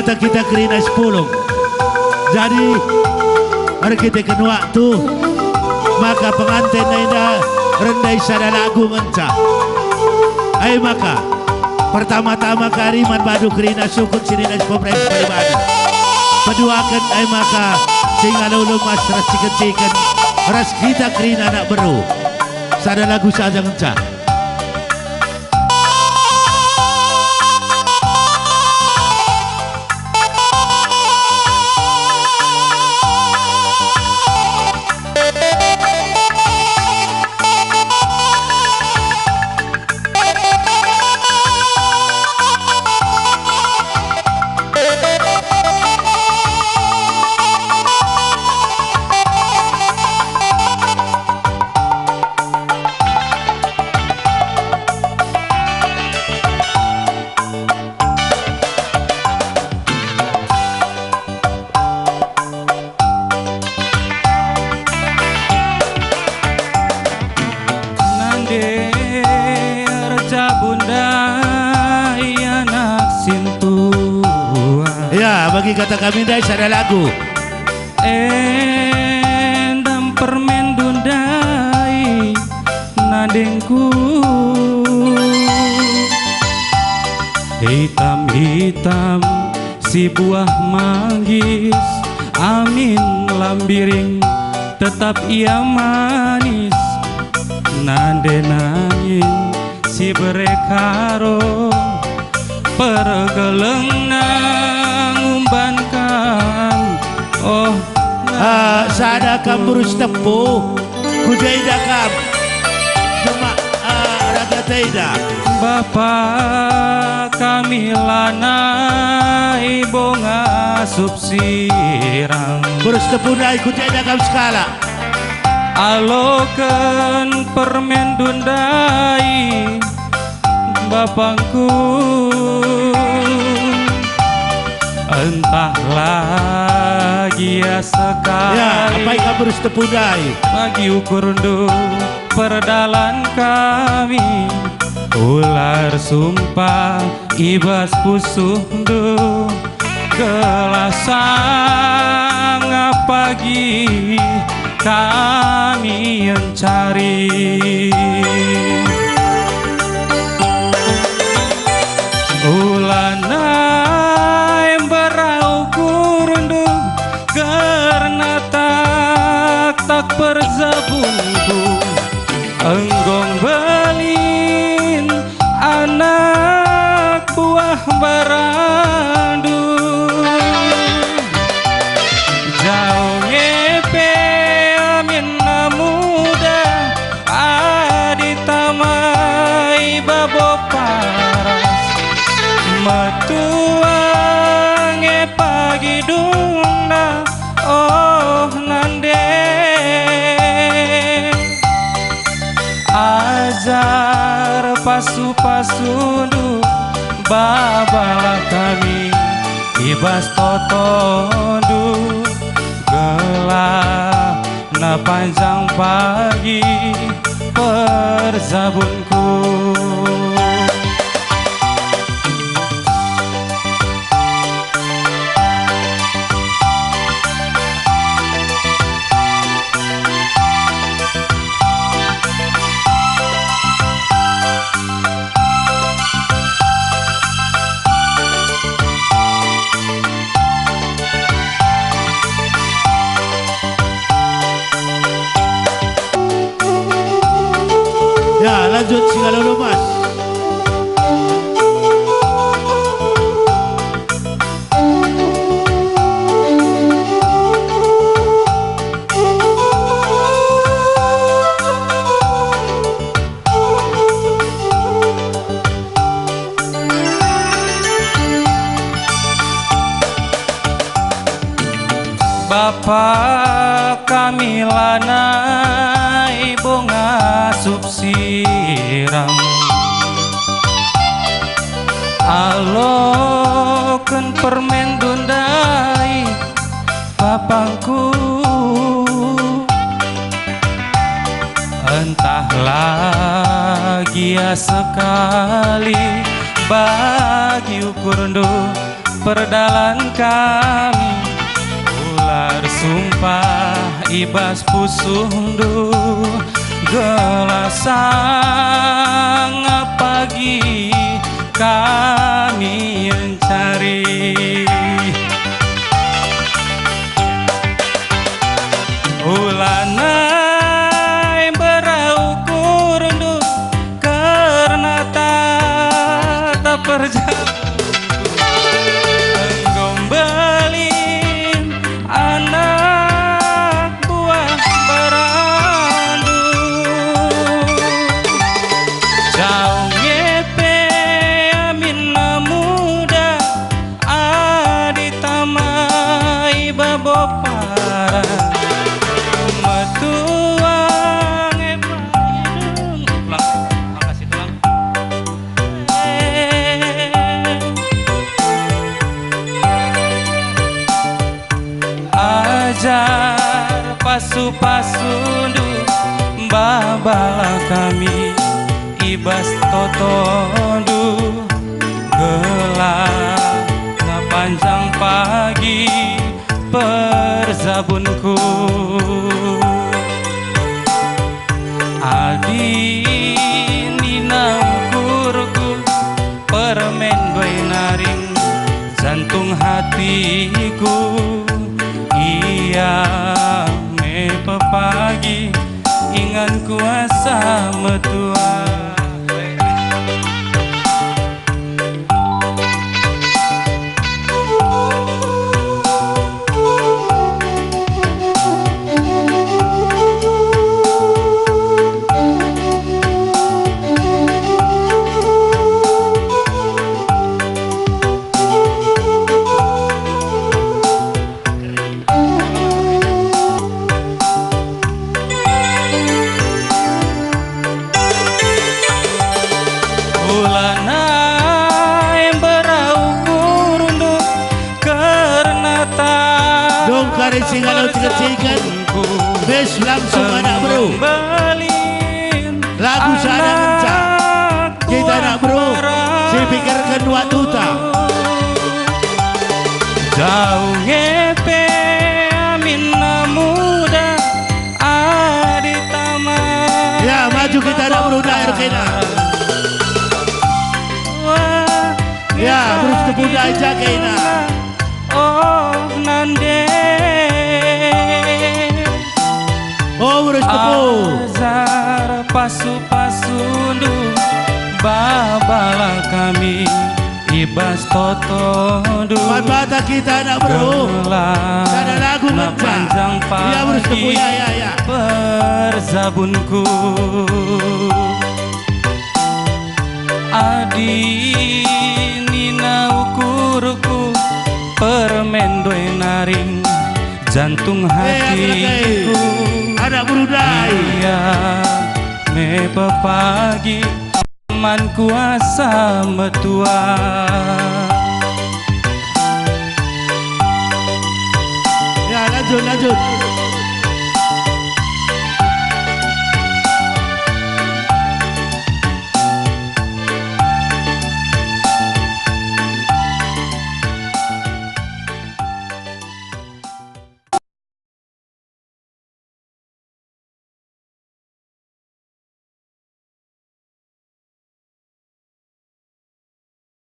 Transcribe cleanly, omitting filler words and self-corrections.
mata kita kerina 10. Jadi hari kita kena waktu maka pengantin naida rendai sada lagu ngencah. Ay maka pertama-tama kariman badu kerina sukun sini nas pemerintah pribadi. Peduakan ay maka sehingga lalu mas ras ciken ras kita kerina nak beru. Sada lagu saja ngencah. Bagi kata kami dai sada lagu endam permen dundai nadengku hitam-hitam si buah manggis amin lambiring tetap ia manis nade nangin si berekaro pergeleng ngumbankan oh sada kamburus tepu kujaida kam cuma raga taida Bapak kami lanai bonga subsirang burus tepu dai kujaida kam skala aloken permen dundai bapangku entah lagi ya sekali ya apa yang harus tepudai bagi ukur perdalan kami ular sumpah ibas pusuh kelasang pagi kami yang cari ulana tak perzabunku enggong belin anak buah barandu jauh ngepe minna muda aditamai babo paras metua ngepagi dungna oh nande ajar pasu-pasundu babalah kami ibas totondu gelap na panjang pagi perzabunku ya lanjut Singalolo mas Bapak kami lanai bonga subsirang aloken permen dundai papangku entah lagi ya sekali bagi ukur perdalan kami ular sumpah ibas pusundu gelasang pagi kami mencari ulanai beraukur ndu karena tak perjalanan menggombalin anak buah berandu jauh ngepe amina muda aditamai babopara metuang epaidung pulang makasih tulang ajar pasu-pasundu babala kami ibas totondu gelap na panjang pagi perzabunku adi nina ukurku permen doi naring jantung hatiku iya me pepagi ingan kuasa metua ulanai beraukur untuk karena tak dong kari singalau cikat-cikat bes langsung anak bro lagu sana ngencak kita anak bro saya pikirkan waktu tak jauh ngepe amina muda aditama ya maju kita anak bro daerah kita ya terus kebuda aja kena oh nande oh terus kebu azar pasu-pasundu babala kami ibas totondu bata kita anak bro ada lagu panjang pagi ya terus kebu ya perzabunku adi nina ukurku permen doi naring jantung hatiku anak berudai iya me pepagi man kuasa metua ya lanjut